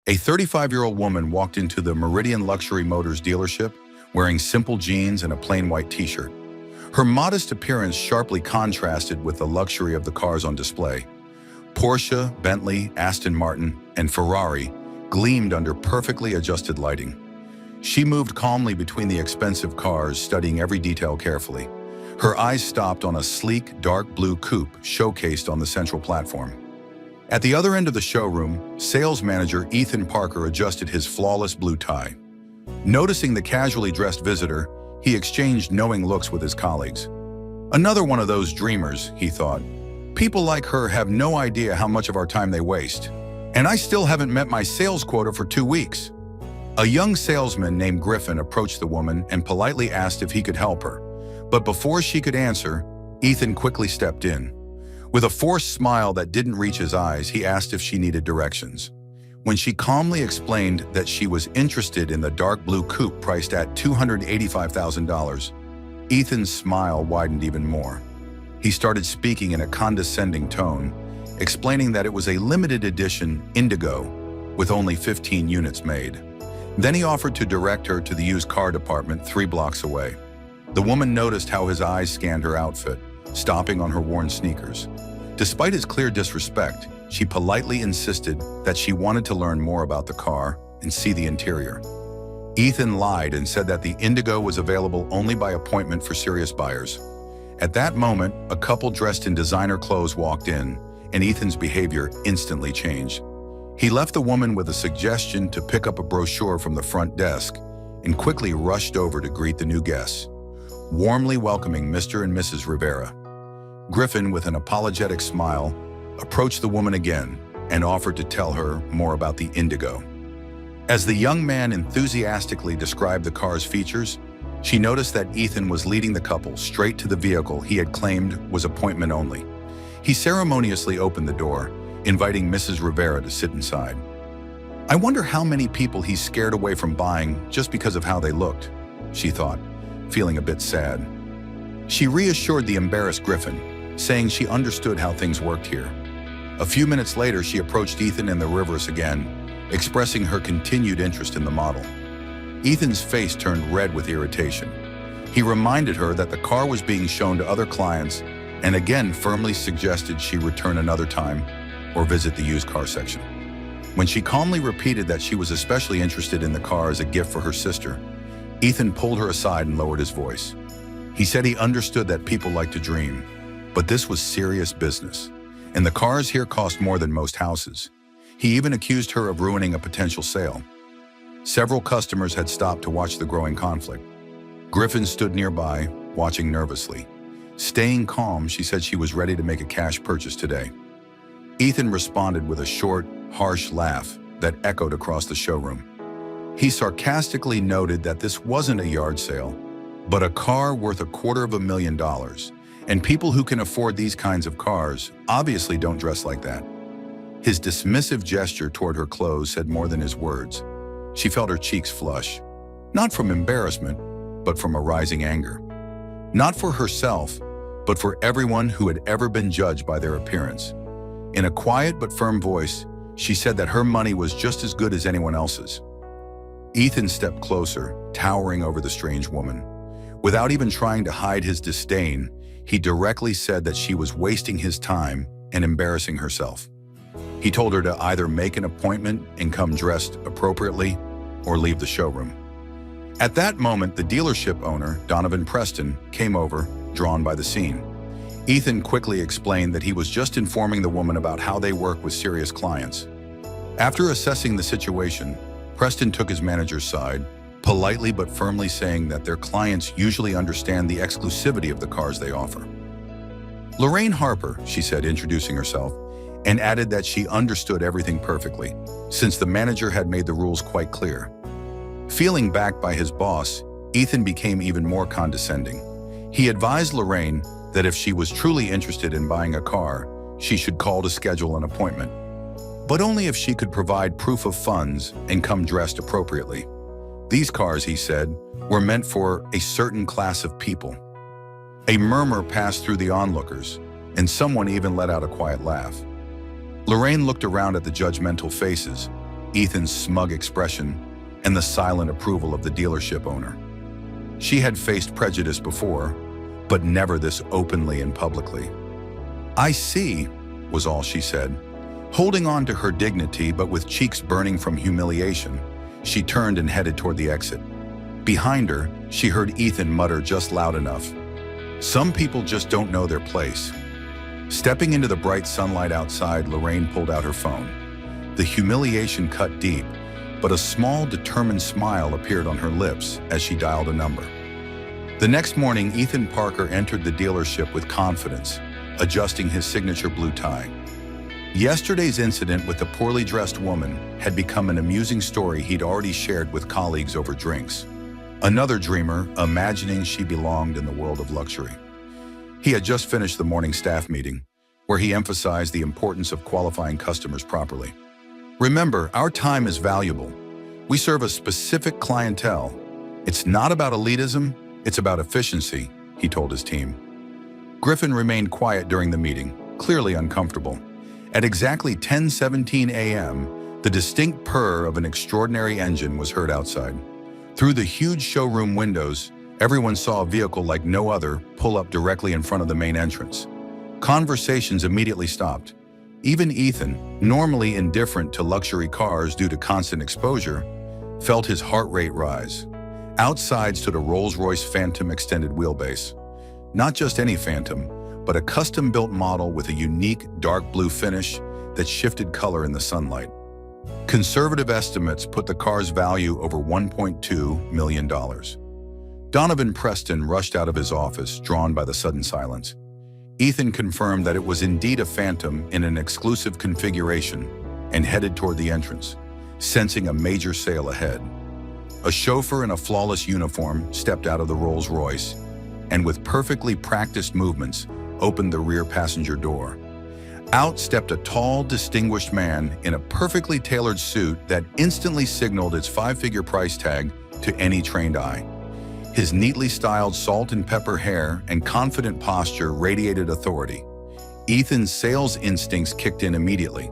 A 35-year-old woman walked into the Meridian Luxury Motors dealership wearing simple jeans and a plain white t-shirt. Her modest appearance sharply contrasted with the luxury of the cars on display. Porsche, Bentley, Aston Martin, and Ferrari gleamed under perfectly adjusted lighting. She moved calmly between the expensive cars, studying every detail carefully. Her eyes stopped on a sleek, dark blue coupe showcased on the central platform. At the other end of the showroom, sales manager Ethan Parker adjusted his flawless blue tie. Noticing the casually dressed visitor, he exchanged knowing looks with his colleagues. Another one of those dreamers, he thought. People like her have no idea how much of our time they waste. And I still haven't met my sales quota for 2 weeks. A young salesman named Griffin approached the woman and politely asked if he could help her. But before she could answer, Ethan quickly stepped in. With a forced smile that didn't reach his eyes, he asked if she needed directions. When she calmly explained that she was interested in the dark blue coupe priced at $285,000, Ethan's smile widened even more. He started speaking in a condescending tone, explaining that it was a limited edition Indigo with only 15 units made. Then he offered to direct her to the used car department 3 blocks away. The woman noticed how his eyes scanned her outfit, stopping on her worn sneakers. Despite his clear disrespect, she politely insisted that she wanted to learn more about the car and see the interior. Ethan lied and said that the Indigo was available only by appointment for serious buyers. At that moment, a couple dressed in designer clothes walked in, and Ethan's behavior instantly changed. He left the woman with a suggestion to pick up a brochure from the front desk and quickly rushed over to greet the new guests, warmly welcoming Mr. and Mrs. Rivera. Griffin, with an apologetic smile, approached the woman again and offered to tell her more about the Indigo. As the young man enthusiastically described the car's features, she noticed that Ethan was leading the couple straight to the vehicle he had claimed was appointment only. He ceremoniously opened the door, inviting Mrs. Rivera to sit inside. I wonder how many people he scared away from buying just because of how they looked, she thought, feeling a bit sad. She reassured the embarrassed Griffin, saying she understood how things worked here. A few minutes later, she approached Ethan and the Rivers again, expressing her continued interest in the model. Ethan's face turned red with irritation. He reminded her that the car was being shown to other clients and again firmly suggested she return another time or visit the used car section. When she calmly repeated that she was especially interested in the car as a gift for her sister, Ethan pulled her aside and lowered his voice. He said he understood that people like to dream, but this was serious business, and the cars here cost more than most houses. He even accused her of ruining a potential sale. Several customers had stopped to watch the growing conflict. Griffin stood nearby, watching nervously. Staying calm, she said she was ready to make a cash purchase today. Ethan responded with a short, harsh laugh that echoed across the showroom. He sarcastically noted that this wasn't a yard sale, but a car worth $250,000, and people who can afford these kinds of cars obviously don't dress like that. His dismissive gesture toward her clothes said more than his words. She felt her cheeks flush, not from embarrassment, but from a rising anger. Not for herself, but for everyone who had ever been judged by their appearance. In a quiet but firm voice, she said that her money was just as good as anyone else's. Ethan stepped closer, towering over the strange woman. Without even trying to hide his disdain, he directly said that she was wasting his time and embarrassing herself. He told her to either make an appointment and come dressed appropriately or leave the showroom. At that moment, the dealership owner, Donovan Preston, came over, drawn by the scene. Ethan quickly explained that he was just informing the woman about how they work with serious clients. After assessing the situation, Preston took his manager's side, politely but firmly saying that their clients usually understand the exclusivity of the cars they offer. Lorraine Harper, she said, introducing herself, and added that she understood everything perfectly, since the manager had made the rules quite clear. Feeling backed by his boss, Ethan became even more condescending. He advised Lorraine that if she was truly interested in buying a car, she should call to schedule an appointment, but only if she could provide proof of funds and come dressed appropriately. These cars, he said, were meant for a certain class of people. A murmur passed through the onlookers, and someone even let out a quiet laugh. Lorraine looked around at the judgmental faces, Ethan's smug expression, and the silent approval of the dealership owner. She had faced prejudice before, but never this openly and publicly. "I see," was all she said. Holding on to her dignity but with cheeks burning from humiliation, she turned and headed toward the exit. Behind her, she heard Ethan mutter just loud enough, "Some people just don't know their place." Stepping into the bright sunlight outside, Lorraine pulled out her phone. The humiliation cut deep, but a small, determined smile appeared on her lips as she dialed a number. The next morning, Ethan Parker entered the dealership with confidence, adjusting his signature blue tie. Yesterday's incident with the poorly dressed woman had become an amusing story he'd already shared with colleagues over drinks. Another dreamer, imagining she belonged in the world of luxury. He had just finished the morning staff meeting, where he emphasized the importance of qualifying customers properly. "Remember, our time is valuable. We serve a specific clientele. It's not about elitism, it's about efficiency," he told his team. Griffin remained quiet during the meeting, clearly uncomfortable. At exactly 10:17 a.m., the distinct purr of an extraordinary engine was heard outside. Through the huge showroom windows, everyone saw a vehicle like no other pull up directly in front of the main entrance. Conversations immediately stopped. Even Ethan, normally indifferent to luxury cars due to constant exposure, felt his heart rate rise. Outside stood a Rolls-Royce Phantom extended wheelbase. Not just any Phantom, but a custom-built model with a unique dark blue finish that shifted color in the sunlight. Conservative estimates put the car's value over $1.2 million. Donovan Preston rushed out of his office, drawn by the sudden silence. Ethan confirmed that it was indeed a Phantom in an exclusive configuration and headed toward the entrance, sensing a major sale ahead. A chauffeur in a flawless uniform stepped out of the Rolls-Royce and with perfectly practiced movements opened the rear passenger door. Out stepped a tall, distinguished man in a perfectly tailored suit that instantly signaled its five-figure price tag to any trained eye. His neatly styled salt and pepper hair and confident posture radiated authority. Ethan's sales instincts kicked in immediately.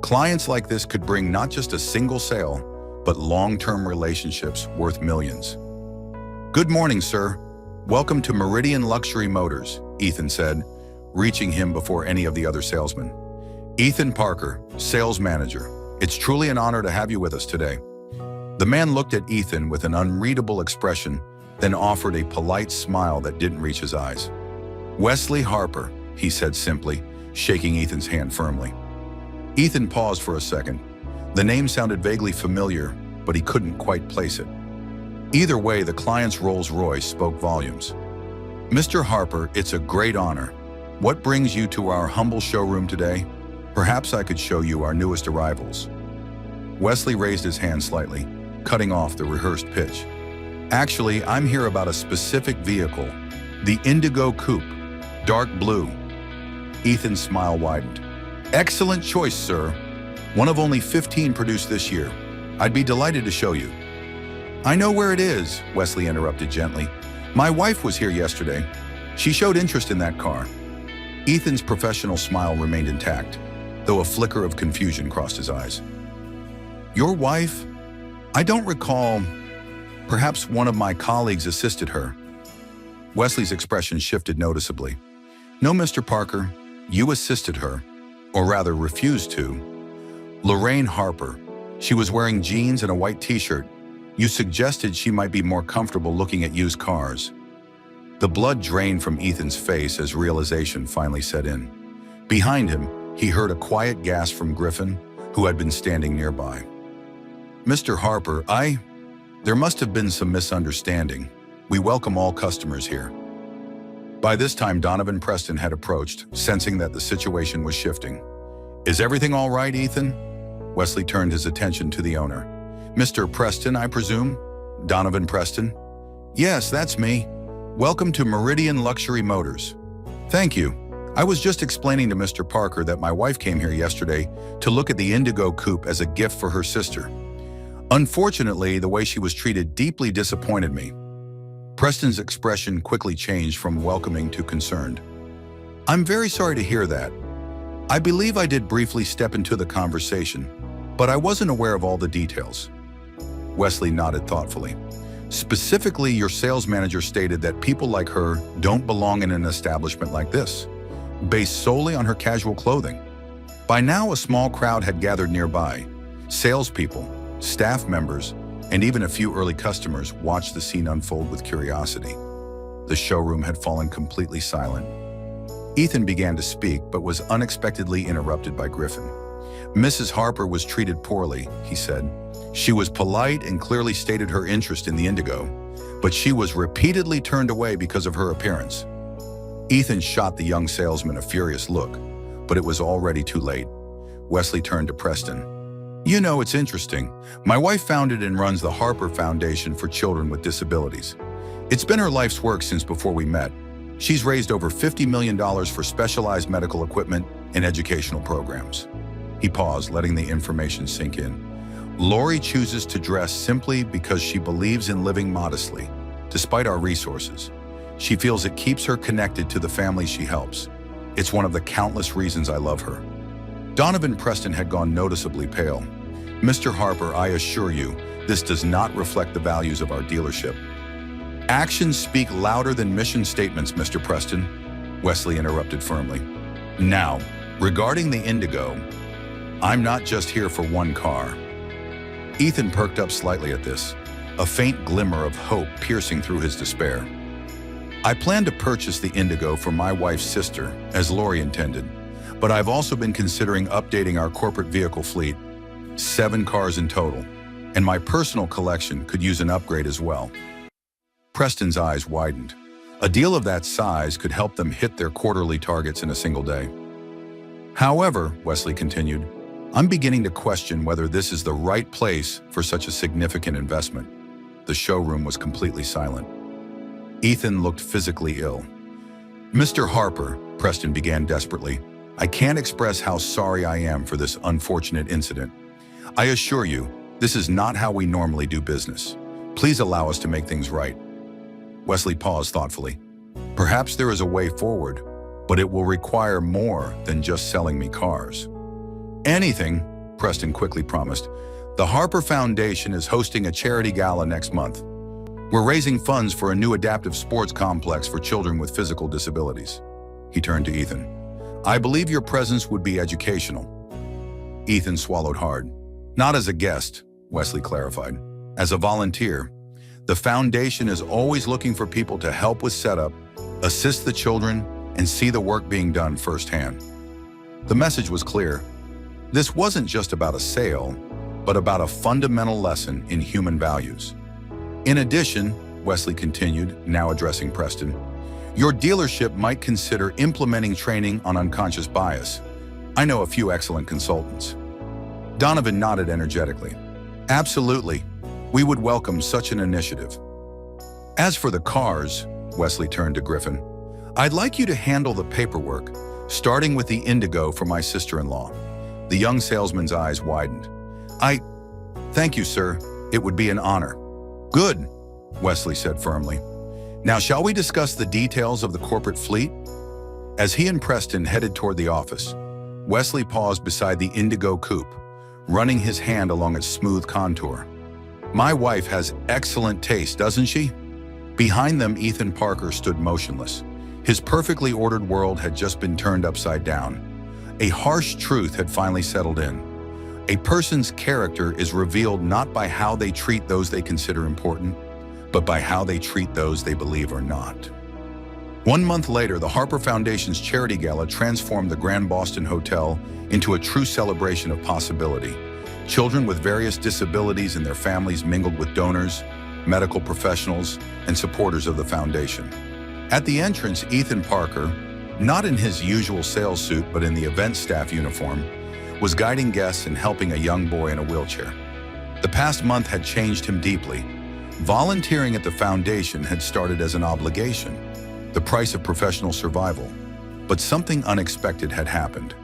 Clients like this could bring not just a single sale, but long-term relationships worth millions. "Good morning, sir. Welcome to Meridian Luxury Motors," Ethan said, reaching him before any of the other salesmen. "Ethan Parker, sales manager. It's truly an honor to have you with us today." The man looked at Ethan with an unreadable expression, then offered a polite smile that didn't reach his eyes. "Wesley Harper," he said simply, shaking Ethan's hand firmly. Ethan paused for a second. The name sounded vaguely familiar, but he couldn't quite place it. Either way, the client's Rolls-Royce spoke volumes. "Mr. Harper, it's a great honor. What brings you to our humble showroom today? Perhaps I could show you our newest arrivals." Wesley raised his hand slightly, cutting off the rehearsed pitch. "Actually, I'm here about a specific vehicle, the Indigo Coupe, dark blue." Ethan's smile widened. "Excellent choice, sir. One of only 15 produced this year. I'd be delighted to show you." "I know where it is," Wesley interrupted gently. "My wife was here yesterday. She showed interest in that car." Ethan's professional smile remained intact, though a flicker of confusion crossed his eyes. "Your wife? I don't recall. Perhaps one of my colleagues assisted her." Wesley's expression shifted noticeably. "No, Mr. Parker, you assisted her, or rather refused to. Lorraine Harper. She was wearing jeans and a white t-shirt. You suggested she might be more comfortable looking at used cars." The blood drained from Ethan's face as realization finally set in. Behind him, he heard a quiet gasp from Griffin, who had been standing nearby. "Mr. Harper, there must have been some misunderstanding. We welcome all customers here." By this time, Donovan Preston had approached, sensing that the situation was shifting. "Is everything all right, Ethan?" Wesley turned his attention to the owner. "Mr. Preston, I presume?" "Donovan Preston?" "Yes, that's me. Welcome to Meridian Luxury Motors." "Thank you. I was just explaining to Mr. Parker that my wife came here yesterday to look at the Indigo Coupe as a gift for her sister. Unfortunately, the way she was treated deeply disappointed me." Preston's expression quickly changed from welcoming to concerned. "I'm very sorry to hear that. I believe I did briefly step into the conversation. But I wasn't aware of all the details. Wesley nodded thoughtfully. Specifically, your sales manager stated that people like her don't belong in an establishment like this, based solely on her casual clothing. By now, a small crowd had gathered nearby. Salespeople, staff members, and even a few early customers watched the scene unfold with curiosity. The showroom had fallen completely silent. Ethan began to speak, but was unexpectedly interrupted by Griffin. Mrs. Harper was treated poorly, he said. She was polite and clearly stated her interest in the indigo, but she was repeatedly turned away because of her appearance. Ethan shot the young salesman a furious look, but it was already too late. Wesley turned to Preston. You know, it's interesting. My wife founded and runs the Harper Foundation for Children with Disabilities. It's been her life's work since before we met. She's raised over $50 million for specialized medical equipment and educational programs. He paused, letting the information sink in. Lori chooses to dress simply because she believes in living modestly, despite our resources. She feels it keeps her connected to the family she helps. It's one of the countless reasons I love her. Donovan Preston had gone noticeably pale. Mr. Harper, I assure you, this does not reflect the values of our dealership. Actions speak louder than mission statements, Mr. Preston, Wesley interrupted firmly. Now, regarding the indigo, I'm not just here for one car. Ethan perked up slightly at this, a faint glimmer of hope piercing through his despair. I plan to purchase the indigo for my wife's sister, as Lori intended, but I've also been considering updating our corporate vehicle fleet, 7 cars in total, and my personal collection could use an upgrade as well. Preston's eyes widened. A deal of that size could help them hit their quarterly targets in a single day. However, Wesley continued, I'm beginning to question whether this is the right place for such a significant investment. The showroom was completely silent. Ethan looked physically ill. Mr. Harper, Preston began desperately, I can't express how sorry I am for this unfortunate incident. I assure you, this is not how we normally do business. Please allow us to make things right. Wesley paused thoughtfully. Perhaps there is a way forward, but it will require more than just selling me cars. Anything, Preston quickly promised. The Harper Foundation is hosting a charity gala next month. We're raising funds for a new adaptive sports complex for children with physical disabilities. He turned to Ethan. I believe your presence would be educational. Ethan swallowed hard. Not as a guest, Wesley clarified. As a volunteer, the foundation is always looking for people to help with setup, assist the children, and see the work being done firsthand. The message was clear. This wasn't just about a sale, but about a fundamental lesson in human values. In addition, Wesley continued, now addressing Preston, your dealership might consider implementing training on unconscious bias. I know a few excellent consultants. Donovan nodded energetically. Absolutely, we would welcome such an initiative. As for the cars, Wesley turned to Griffin, I'd like you to handle the paperwork, starting with the indigo for my sister-in-law. The young salesman's eyes widened. Thank you, sir. It would be an honor. Good, Wesley said firmly. Now, shall we discuss the details of the corporate fleet? As he and Preston headed toward the office, Wesley paused beside the indigo coupe, running his hand along its smooth contour. My wife has excellent taste, doesn't she? Behind them, Ethan Parker stood motionless. His perfectly ordered world had just been turned upside down. A harsh truth had finally settled in. A person's character is revealed not by how they treat those they consider important, but by how they treat those they believe are not. 1 month later, the Harper Foundation's charity gala transformed the Grand Boston Hotel into a true celebration of possibility. Children with various disabilities and their families mingled with donors, medical professionals, and supporters of the foundation. At the entrance, Ethan Parker, not in his usual sales suit but in the event staff uniform, was guiding guests and helping a young boy in a wheelchair. The past month had changed him deeply. Volunteering at the foundation had started as an obligation, the price of professional survival. But something unexpected had happened.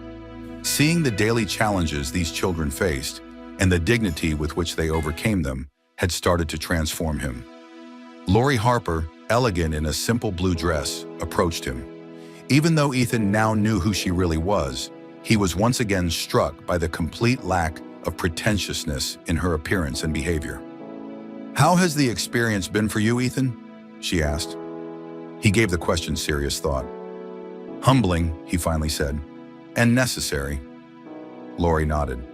Seeing the daily challenges these children faced and the dignity with which they overcame them had started to transform him. Lori Harper, elegant in a simple blue dress, approached him. Even though Ethan now knew who she really was, he was once again struck by the complete lack of pretentiousness in her appearance and behavior. "How has the experience been for you, Ethan?" she asked. He gave the question serious thought. "Humbling," he finally said, "and necessary." Lori nodded.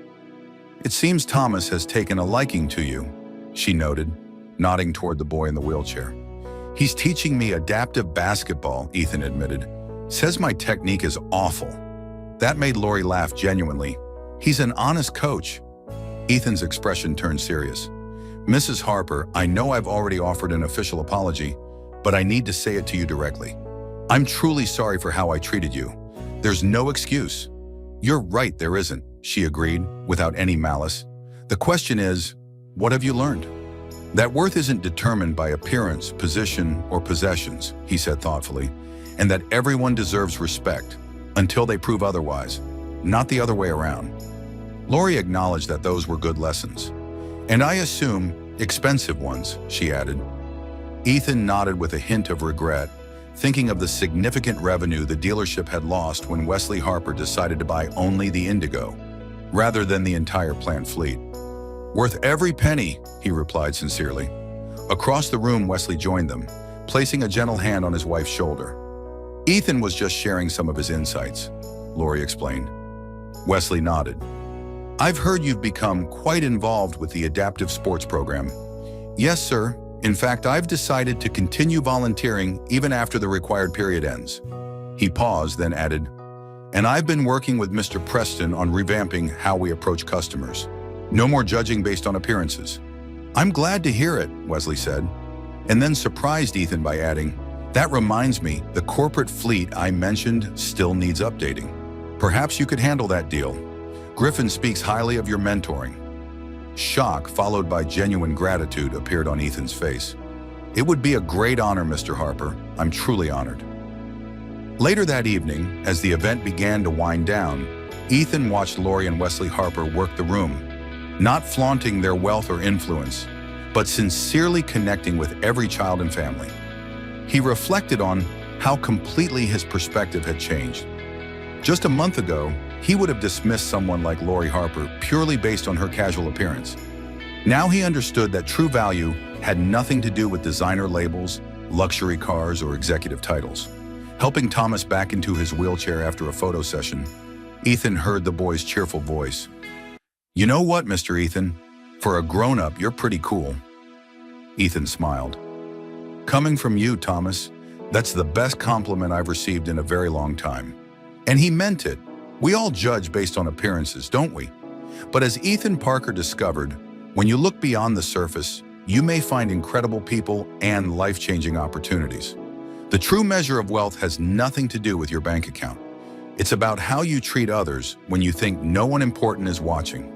"It seems Thomas has taken a liking to you," she noted, nodding toward the boy in the wheelchair. "He's teaching me adaptive basketball," Ethan admitted. "Says my technique is awful." That made Lori laugh genuinely. "He's an honest coach." Ethan's expression turned serious. "Mrs. Harper, I know I've already offered an official apology, but I need to say it to you directly. I'm truly sorry for how I treated you. There's no excuse." "You're right, there isn't," she agreed, without any malice. "The question is, what have you learned?" "That worth isn't determined by appearance, position, or possessions," he said thoughtfully, "and that everyone deserves respect until they prove otherwise, not the other way around." Lori acknowledged that those were good lessons. "And I assume expensive ones," she added. Ethan nodded with a hint of regret, thinking of the significant revenue the dealership had lost when Wesley Harper decided to buy only the Indigo, rather than the entire plant fleet. "Worth every penny," he replied sincerely. Across the room, Wesley joined them, placing a gentle hand on his wife's shoulder. "Ethan was just sharing some of his insights," Lori explained. Wesley nodded. "I've heard you've become quite involved with the adaptive sports program." "Yes, sir. In fact, I've decided to continue volunteering even after the required period ends." He paused, then added, "And I've been working with Mr. Preston on revamping how we approach customers. No more judging based on appearances." "I'm glad to hear it," Wesley said, and then surprised Ethan by adding, "That reminds me, the corporate fleet I mentioned still needs updating. Perhaps you could handle that deal. Griffin speaks highly of your mentoring." Shock, followed by genuine gratitude, appeared on Ethan's face. "It would be a great honor, Mr. Harper. I'm truly honored." Later that evening, as the event began to wind down, Ethan watched Lori and Wesley Harper work the room, not flaunting their wealth or influence, but sincerely connecting with every child and family. He reflected on how completely his perspective had changed. Just a month ago, he would have dismissed someone like Lori Harper purely based on her casual appearance. Now he understood that true value had nothing to do with designer labels, luxury cars, or executive titles. Helping Thomas back into his wheelchair after a photo session, Ethan heard the boy's cheerful voice. "You know what, Mr. Ethan? For a grown-up, you're pretty cool." Ethan smiled. "Coming from you, Thomas, that's the best compliment I've received in a very long time." And he meant it. We all judge based on appearances, don't we? But as Ethan Parker discovered, when you look beyond the surface, you may find incredible people and life-changing opportunities. The true measure of wealth has nothing to do with your bank account. It's about how you treat others when you think no one important is watching.